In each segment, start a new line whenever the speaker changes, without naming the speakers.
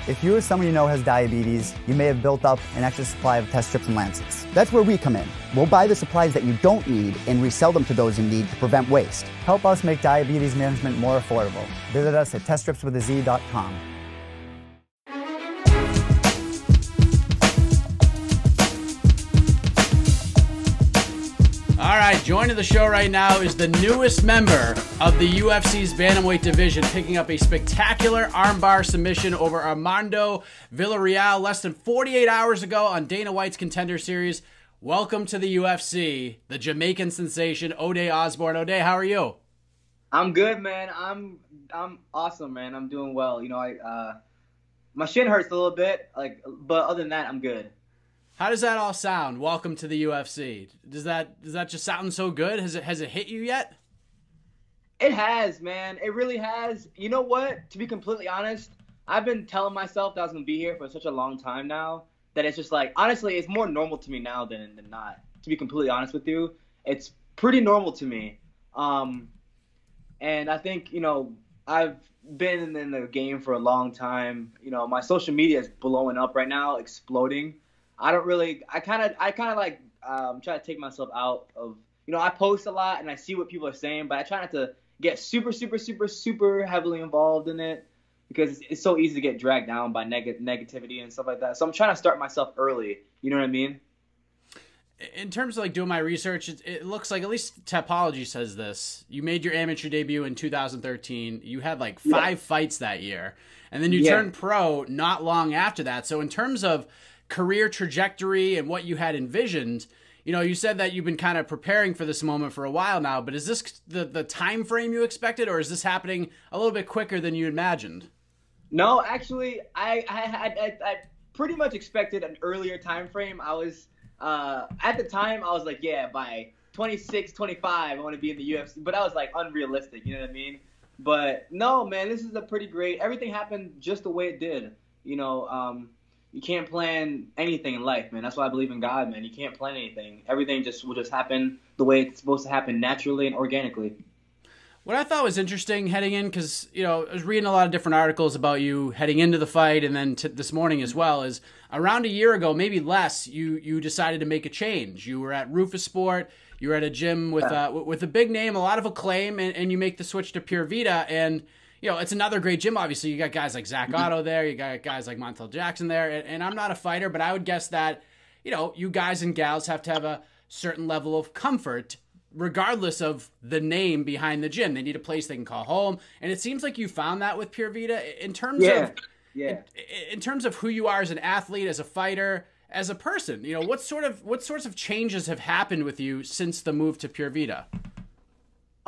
If you or someone you know has diabetes, you may have built up an extra supply of test strips and lancets. That's where we come in. We'll buy the supplies that you don't need and resell them to those in need to prevent waste. Help us make diabetes management more affordable. Visit us at teststripswithaz.com.
All right, joining the show right now is the newest member of the UFC's bantamweight division, picking up a spectacular armbar submission over Armando Villarreal less than 48 hours ago on Dana White's Contender Series. Welcome to the UFC, the Jamaican sensation, Ode Osbourne. Ode, how are you?
I'm good, man. I'm awesome, man. I'm doing well. You know, my shin hurts a little bit, but other than that, I'm good.
How does that all sound? Welcome to the UFC. Does that just sound so good? Has it hit you yet?
It has, man. It really has. You know what? To be completely honest, I've been telling myself that I was gonna be here for such a long time now that it's just like, honestly, it's more normal to me now than not. To be completely honest with you, it's pretty normal to me. And I think, you know, I've been in the game for a long time. You know, my social media is blowing up right now, exploding. I kind of like try to take myself out of, you know, I post a lot and I see what people are saying, but I try not to get super heavily involved in it because it's so easy to get dragged down by negativity and stuff like that. So I'm trying to start myself early. You know what I mean?
In terms of like doing my research, it looks like, at least Tapology says this, you made your amateur debut in 2013. You had like 5 fights that year, and then you turned pro not long after that. So in terms of career trajectory and what you had envisioned, you know, you said that you've been kind of preparing for this moment for a while now, but is this the time frame you expected, or is this happening a little bit quicker than you imagined?
No, actually, I pretty much expected an earlier time frame. I was at the time I was like, yeah, by 26, 25, I want to be in the UFC, but I was like unrealistic, you know what I mean? But no, man, this is a pretty great. Everything happened just the way it did, you know. You can't plan anything in life, man. That's why I believe in God, man. You can't plan anything. Everything will just happen the way it's supposed to happen, naturally and organically.
What I thought was interesting heading in, because, you know, I was reading a lot of different articles about you heading into the fight, and then this morning as well, is around a year ago, maybe less, you decided to make a change. You were at Rufus Sport. You were at a gym with a big name, a lot of acclaim, and you make the switch to Pure Vida, and you know, it's another great gym, obviously. You got guys like Zach Otto there. You got guys like Montel Jackson there. And I'm not a fighter, but I would guess that, you know, you guys and gals have to have a certain level of comfort regardless of the name behind the gym. They need a place they can call home. And it seems like you found that with Pure Vida. In terms in terms of who you are as an athlete, as a fighter, as a person, you know, what sorts of changes have happened with you since the move to Pure Vida?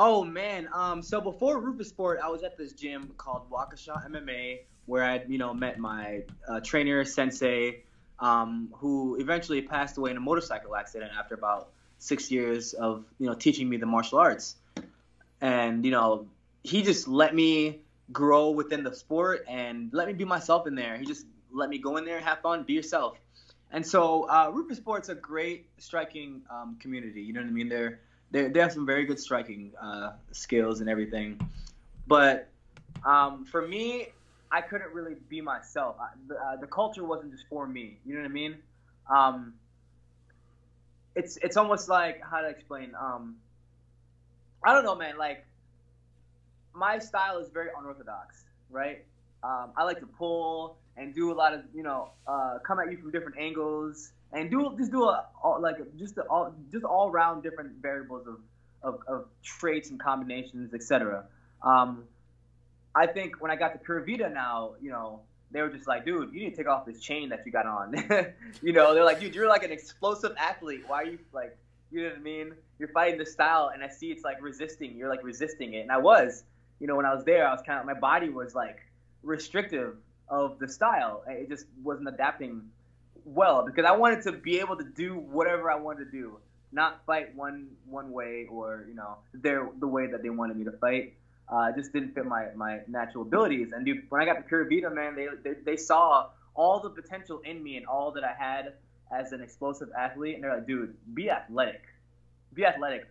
Oh, man. So before Rufus Sport, I was at this gym called Waukesha MMA where I, you know, met my trainer, sensei, who eventually passed away in a motorcycle accident after about 6 years of, you know, teaching me the martial arts. And, you know, he just let me grow within the sport and let me be myself in there. He just let me go in there, have fun, be yourself. And so Rufus Sport's a great striking community. You know what I mean? They have some very good striking skills and everything. But for me, I couldn't really be myself. The culture wasn't just for me. You know what I mean? It's almost like, how to explain? I don't know, man. Like, my style is very unorthodox, right? I like to pull and do a lot of, you know, come at you from different angles. And just all round different variables of traits and combinations, etc. I think when I got to Pure Vida now, you know, they were just like, dude, you need to take off this chain that you got on. You know, they're like, dude, you're like an explosive athlete. Why are you like, you know what I mean? You're fighting this style, and I see it's like resisting. You're like resisting it, and I was, you know, when I was there, I was kind of, my body was like restrictive of the style. It just wasn't adapting well, because I wanted to be able to do whatever I wanted to do, not fight one way, or, you know, the way that they wanted me to fight. It just didn't fit my natural abilities. And dude, when I got to Pure Vida, man, they saw all the potential in me and all that I had as an explosive athlete, and they're like, dude, be athletic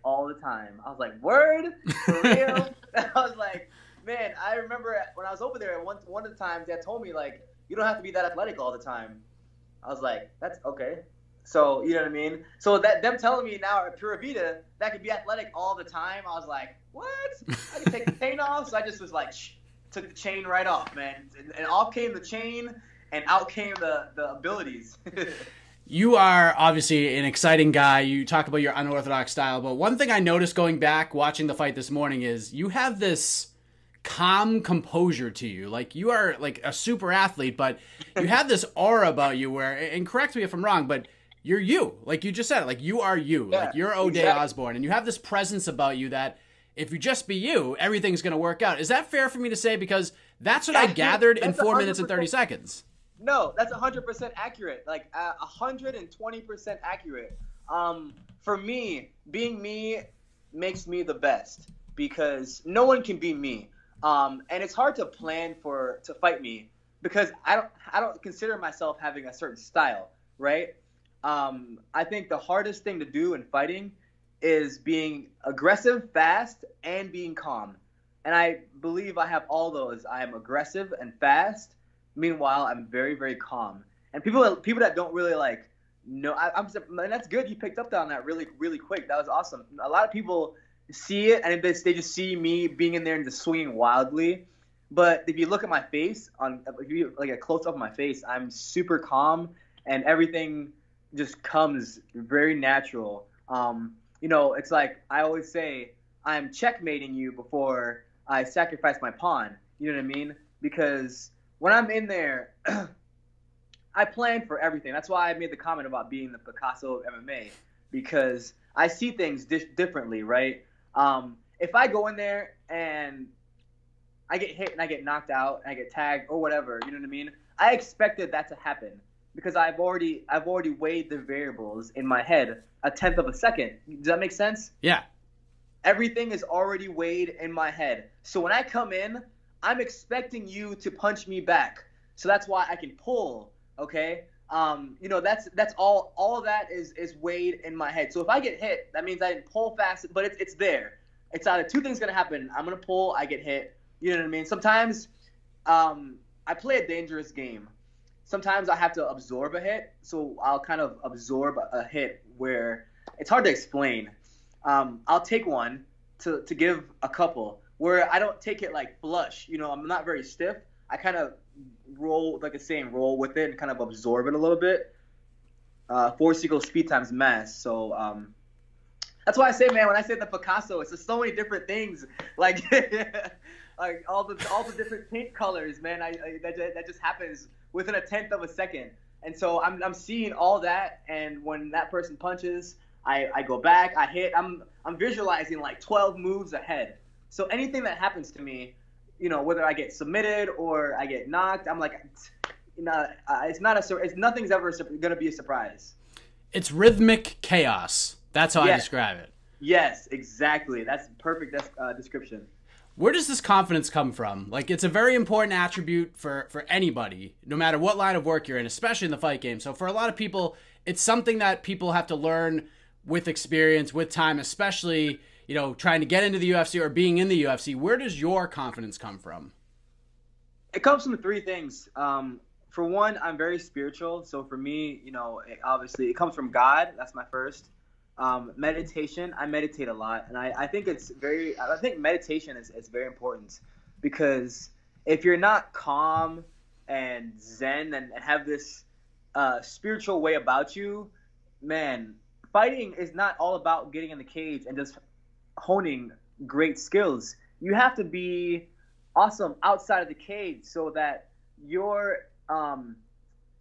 all the time. I was like, word? For real? I was like, man, I remember when I was over there, one of the times they told me, like, you don't have to be that athletic all the time. I was like, that's okay. So, you know what I mean? So that them telling me now at Pure Vida that I could be athletic all the time, I was like, what? I can take the chain off? So I just was like, took the chain right off, man. And off came the chain, and out came the abilities.
You are obviously an exciting guy. You talk about your unorthodox style, but one thing I noticed going back watching the fight this morning is you have this calm composure to you. Like, you are like a super athlete, but you have this aura about you where, and correct me if I'm wrong, but you're you. Like you just said, like you are you.
Yeah,
like you're Ode
exactly.
Osbourne, and you have this presence about you that if you just be you, everything's going to work out. Is that fair for me to say? Because that's what I gathered in 4 minutes and 30 seconds.
No, that's 100% accurate. Like 120% accurate. For me, being me makes me the best because no one can be me. And it's hard to plan to fight me because I don't consider myself having a certain style, right? I think the hardest thing to do in fighting is being aggressive, fast, and being calm. And I believe I have all those. I am aggressive and fast. Meanwhile, I'm very, very calm. And people that don't really like know, and that's good. You picked up on that really, really quick. That was awesome. A lot of people see it and they just see me being in there and just swinging wildly. But if you look at my face, if you like a close up of my face, I'm super calm and everything just comes very natural. It's like I always say, I'm checkmating you before I sacrifice my pawn. You know what I mean? Because when I'm in there, I plan for everything. That's why I made the comment about being the Picasso of MMA, because I see things differently, right? If I go in there and I get hit and I get knocked out and I get tagged or whatever, you know what I mean? I expected that to happen because I've already weighed the variables in my head a tenth of a second. Does that make sense?
Yeah.
Everything is already weighed in my head. So when I come in, I'm expecting you to punch me back. So that's why I can pull, okay? That's all of that is weighed in my head. So if I get hit, that means I didn't pull fast, but it's there. It's either two things going to happen. I'm going to pull, I get hit. You know what I mean? Sometimes I play a dangerous game. Sometimes I have to absorb a hit, so I'll kind of absorb a hit where it's hard to explain. I'll take one to give a couple where I don't take it like flush. You know, I'm not very stiff. I kind of roll, like a saying, roll with it and kind of absorb it a little bit. Force equals speed times mass. So that's why I say, man, when I say the Picasso, it's just so many different things. Like like all the different paint colors, man. That just happens within a tenth of a second. And so I'm seeing all that, and when that person punches, I go back, I hit. I'm visualizing like 12 moves ahead. So anything that happens to me, you know, whether I get submitted or I get knocked, I'm like, nothing's ever gonna be a surprise.
It's rhythmic chaos. That's how I describe it.
Yes, exactly. That's perfect description.
Where does this confidence come from? Like, it's a very important attribute for anybody, no matter what line of work you're in, especially in the fight game. So for a lot of people, it's something that people have to learn with experience, with time, especially, you know, trying to get into the UFC or being in the UFC. Where does your confidence come from?
It comes from three things. For one, I'm very spiritual. So for me, you know, obviously it comes from God. That's my first. Meditation. I meditate a lot, and I think meditation is very important, because if you're not calm and zen and have this spiritual way about you, man, fighting is not all about getting in the cage and just honing great skills. You have to be awesome outside of the cage so that your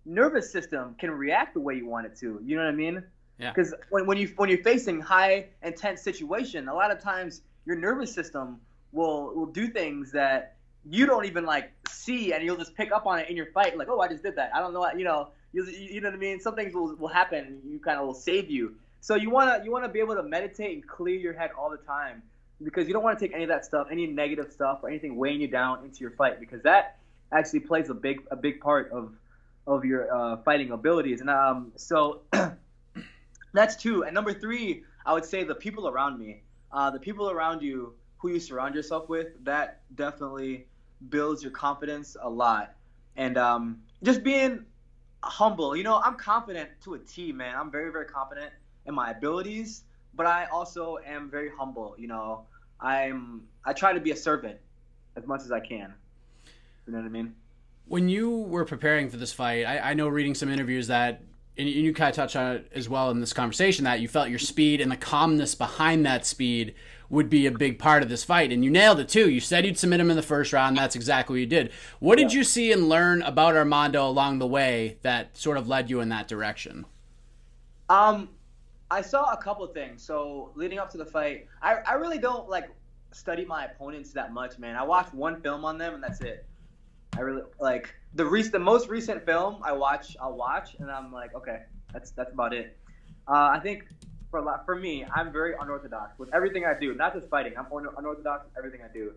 nervous system can react the way you want it to. You know what I mean?
Yeah.
Because when you're facing high intense situation, a lot of times your nervous system will do things that you don't even like see, and you'll just pick up on it in your fight. Like, oh, I just did that. I don't know. You know what I mean. Some things will happen, and you kind of will save you. So you wanna be able to meditate and clear your head all the time, because you don't want to take any of that stuff, any negative stuff or anything weighing you down into your fight, because that actually plays a big part of your fighting abilities. And so. That's two. And number three, I would say the people around me. The people around you who you surround yourself with, that definitely builds your confidence a lot. And just being humble. You know, I'm confident to a T, man. I'm very, very confident in my abilities, but I also am very humble. You know, I try to be a servant as much as I can. You know what I mean?
When you were preparing for this fight, I know reading some interviews that, and you kind of touched on it as well in this conversation, that you felt your speed and the calmness behind that speed would be a big part of this fight. And you nailed it too. You said you'd submit him in the first round. That's exactly what you did. What did you see and learn about Armando along the way that sort of led you in that direction?
I saw a couple of things. So leading up to the fight, I really don't like study my opponents that much, man. I watch one film on them and that's it. I really like the most recent film I'll watch, and I'm like, okay, that's about it. I think for me, I'm very unorthodox with everything I do. Not just fighting. I'm unorthodox with everything I do.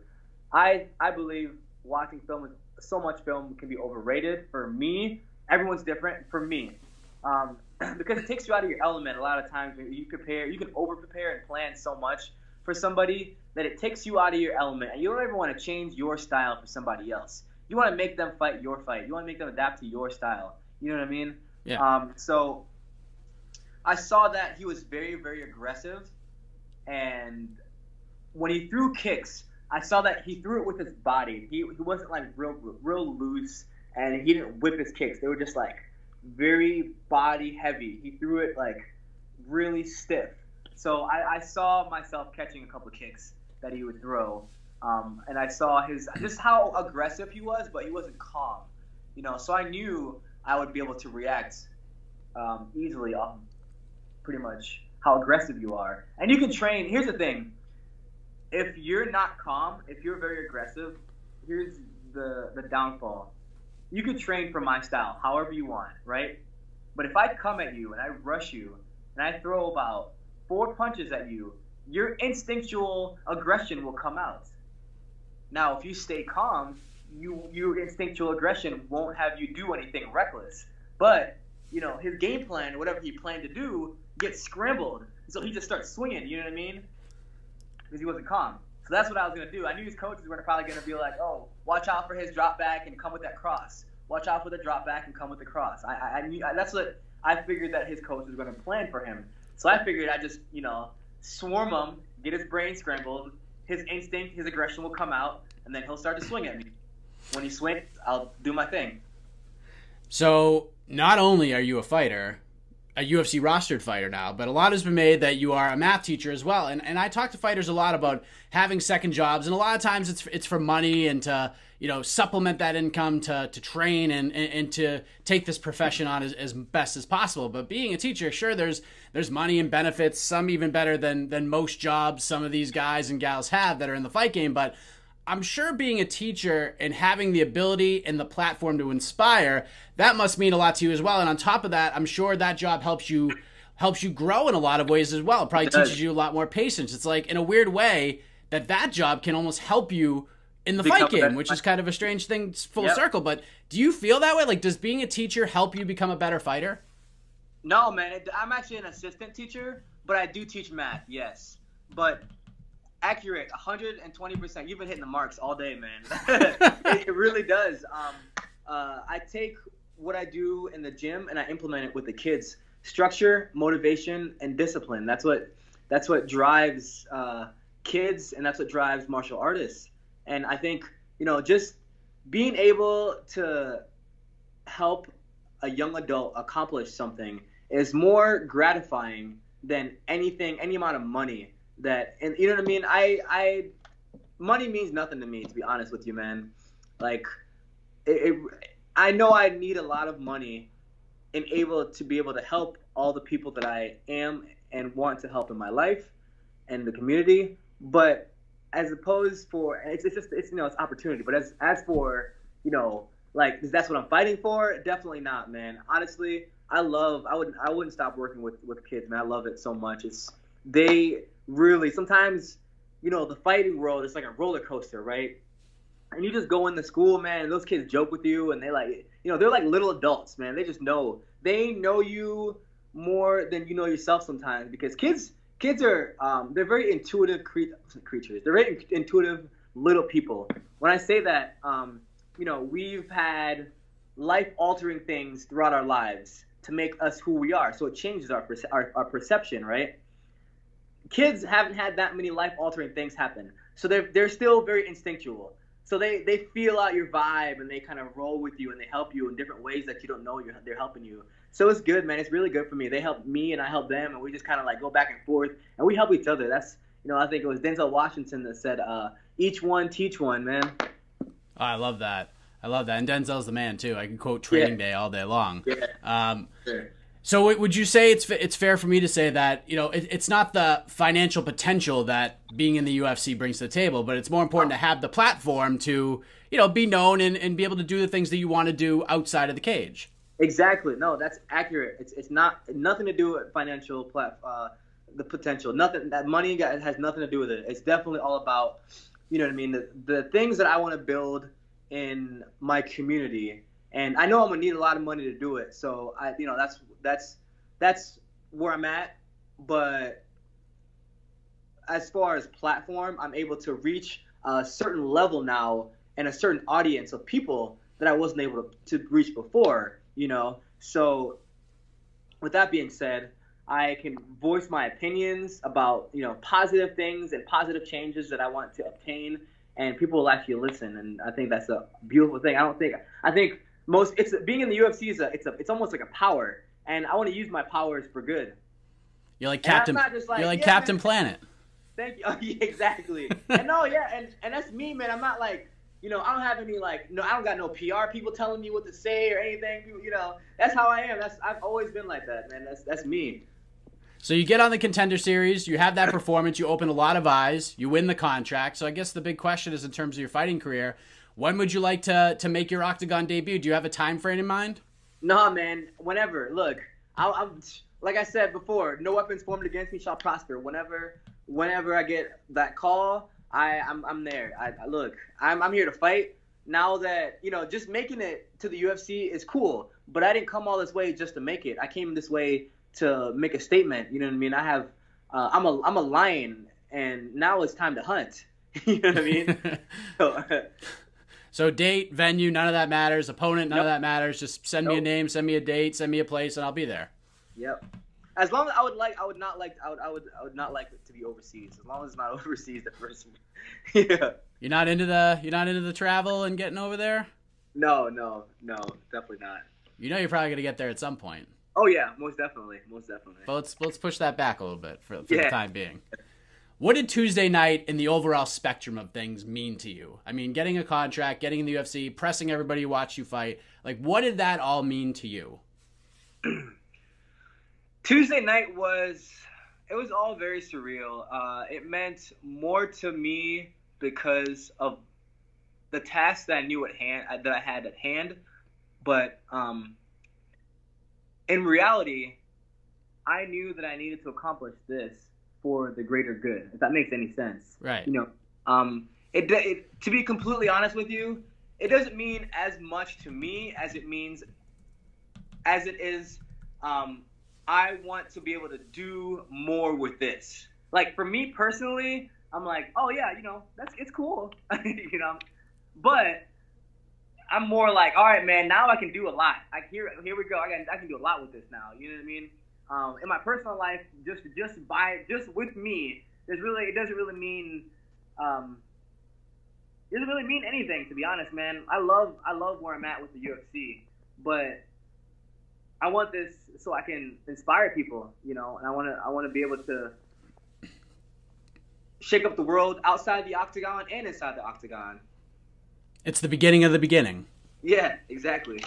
I believe watching film, so much film can be overrated. For me, everyone's different. For me, because it takes you out of your element. A lot of times you can over prepare and plan so much for somebody that it takes you out of your element, and you don't ever want to change your style for somebody else. You want to make them fight your fight. You want to make them adapt to your style. You know what I mean?
Yeah.
So I saw that he was very, very aggressive, and when he threw kicks, I saw that he threw it with his body. He wasn't like real loose, and he didn't whip his kicks. They were just like very body heavy. He threw it like really stiff. So I saw myself catching a couple of kicks that he would throw. And I saw just how aggressive he was, but he wasn't calm, you know. So I knew I would be able to react easily on pretty much how aggressive you are. And you can train. Here's the thing: if you're not calm, if you're very aggressive, here's the downfall. You can train for my style, however you want, right? But if I come at you and I rush you and I throw about 4 punches at you, your instinctual aggression will come out. Now, if you stay calm, your instinctual aggression won't have you do anything reckless. But, you know, his game plan, whatever he planned to do, gets scrambled. So he just starts swinging, you know what I mean? Because he wasn't calm. So that's what I was going to do. I knew his coaches were probably going to be like, oh, watch out for his drop back and come with that cross. Watch out for the drop back and come with the cross. I knew that's what I figured that his coach was going to plan for him. So I figured I'd just, you know, swarm him, get his brain scrambled. His instinct, his aggression will come out, and then he'll start to swing at me. When he swings, I'll do my thing.
So not only are you a fighter, a UFC rostered fighter now, but a lot has been made that you are a math teacher as well. And I talk to fighters a lot about having second jobs, and a lot of times it's for money and to, you know, supplement that income to train and to take this profession on as best as possible. But being a teacher, sure, there's money and benefits, some even better than most jobs some of these guys and gals have that are in the fight game. But I'm sure being a teacher and having the ability and the platform to inspire, that must mean a lot to you as well. And on top of that, I'm sure that job helps you grow in a lot of ways as well. It probably teaches you a lot more patience. It's like, in a weird way, that job can almost help you in the fight game, which is kind of a strange thing full circle. But do you feel that way? Like, does being a teacher help you become a better fighter?
No, man. I'm actually an assistant teacher, but I do teach math, yes. But accurate, 120%. You've been hitting the marks all day, man. It really does. I take what I do in the gym and I implement it with the kids. Structure, motivation, and discipline. That's what drives kids, and that's what drives martial artists. And I think, you know, just being able to help a young adult accomplish something is more gratifying than anything, any amount of money. And you know what I mean? I money means nothing to me, to be honest with you, man. Like, I know I need a lot of money and to be able to help all the people that I am and want to help in my life and the community. But as opposed for, it's you know, it's opportunity. But as for, you know, like, that's what I'm fighting for, definitely not, man. Honestly, I wouldn't stop working with kids, man. I love it so much. They really, sometimes, you know, the fighting world is like a roller coaster, right? And you just go into school, man, and those kids joke with you, and they like, you know, they're like little adults, man. They know you more than you know yourself sometimes, because kids are, they're very intuitive creatures. They're very intuitive little people. When I say that, you know, we've had life-altering things throughout our lives to make us who we are. So it changes our perception, right? Kids haven't had that many life-altering things happen. So they're still very instinctual. So they feel out your vibe and they kind of roll with you and they help you in different ways that you don't know they're helping you. So it's good, man. It's really good for me. They help me and I help them, and we just kind of like go back and forth and we help each other. That's, I think it was Denzel Washington that said, each one teach one, man.
Oh, I love that. And Denzel's the man too. I can quote Training Day all day long.
Yeah. Sure.
So would you say it's fair for me to say that, it's not the financial potential that being in the UFC brings to the table, but it's more important to have the platform to, be known and be able to do the things that you want to do outside of the cage?
Exactly. No, that's accurate. It's nothing to do with financial the potential. Nothing, that money has nothing to do with it. It's definitely all about, the things that I want to build in my community. And I know I'm gonna need a lot of money to do it. So that's where I'm at. But as far as platform, I'm able to reach a certain level now and a certain audience of people that I wasn't able to reach before, So with that being said, I can voice my opinions about, positive things and positive changes that I want to obtain, and people will actually listen. And I think that's a beautiful thing. I think it's being in the UFC it's almost like a power, and I want to use my powers for good.
You're like Captain. Captain Planet.
Thank you. Yeah, exactly. and that's me, man. I'm not like, I don't have any I don't got no PR people telling me what to say or anything. That's how I am. I've always been like that, man. That's me.
So you get on the Contender Series, you have that performance, you open a lot of eyes, you win the contract. So I guess the big question is, in terms of your fighting career, when would you like to make your Octagon debut? Do you have a time frame in mind?
Nah, man. Whenever. Look, I'm like I said before, no weapons formed against me shall prosper. Whenever I get that call, I'm there. I'm here to fight. Now that, just making it to the UFC is cool, but I didn't come all this way just to make it. I came this way to make a statement. You know what I mean? I'm a lion, and now it's time to hunt. You know what I mean?
So date, venue, none of that matters. Opponent, none of that matters. Just send me a name, send me a date, send me a place, and I'll be there. Yep.
As long as I would not like it to be overseas. As long as it's not overseas the first. Yeah.
You're not into the travel and getting over there?
No, definitely not.
You're probably gonna get there at some point.
Oh yeah, most definitely.
But let's push that back a little bit for the time being. What did Tuesday night in the overall spectrum of things mean to you? I mean, getting a contract, getting in the UFC, pressing everybody to watch you fight. What did that all mean to you?
Tuesday night was all very surreal. It meant more to me because of the task that I knew that I had at hand. But in reality, I knew that I needed to accomplish this for the greater good, if that makes any sense.
Right.
To be completely honest with you, it doesn't mean as much to me as it is I want to be able to do more with this. Like, for me personally, I'm like, oh yeah, it's cool. But I'm more like, all right, man, now I can do a lot. Here we go. I can do a lot with this now. You know what I mean? In my personal life, just with me, it doesn't really mean anything, to be honest, man. I love where I'm at with the UFC, but I want this so I can inspire people, and I want to be able to shake up the world outside the octagon and inside the octagon.
It's the beginning of the beginning.
Yeah, exactly.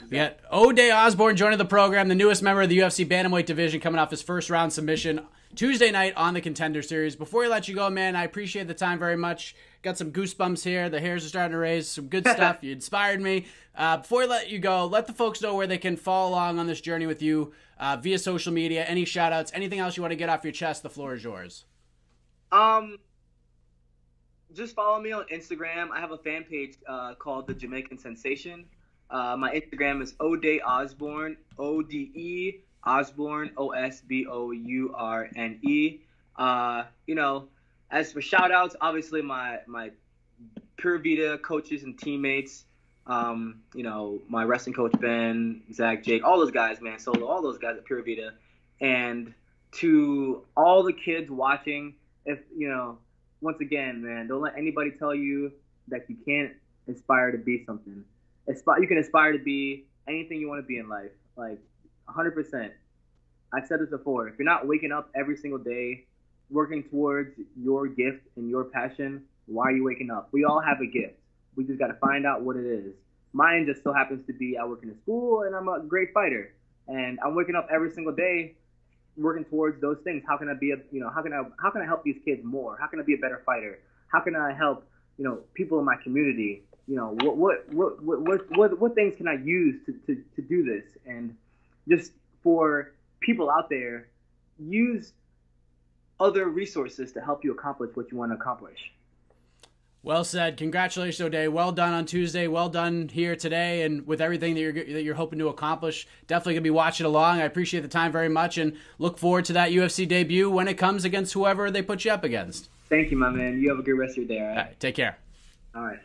We got Ode Osbourne joining the program, the newest member of the UFC Bantamweight division, coming off his first round submission Tuesday night on the Contender Series. Before we let you go, man, I appreciate the time very much. Got some goosebumps here. The hairs are starting to raise. Some good stuff. You inspired me. Before we let you go, let the folks know where they can follow along on this journey with you via social media. Any shout-outs, anything else you want to get off your chest, the floor is yours.
Just follow me on Instagram. I have a fan page called The Jamaican Sensation. My Instagram is Ode Osbourne, Ode Osbourne, Osbourne. As for shout outs, obviously my Pure Vida coaches and teammates, You know, my wrestling coach Ben, Zach, Jake, all those guys, man, Solo, all those guys at Pure Vida, and to all the kids watching, if you know, once again, man, don't let anybody tell you that you can't aspire to be something. You can aspire to be anything you want to be in life, like 100%. I've said this before. If you're not waking up every single day, working towards your gift and your passion, why are you waking up? We all have a gift. We just got to find out what it is. Mine just so happens to be I work in a school and I'm a great fighter, and I'm waking up every single day working towards those things. How can I be how can I help these kids more? How can I be a better fighter? How can I help, people in my community? What things can I use to do this? And just for people out there, use other resources to help you accomplish what you want to accomplish.
Well said. Congratulations, Ode. Well done on Tuesday. Well done here today, and with everything that you're hoping to accomplish. Definitely gonna be watching along. I appreciate the time very much, and look forward to that UFC debut when it comes against whoever they put you up against.
Thank you, my man. You have a good rest of your day. All right.
All right, take care.
All right.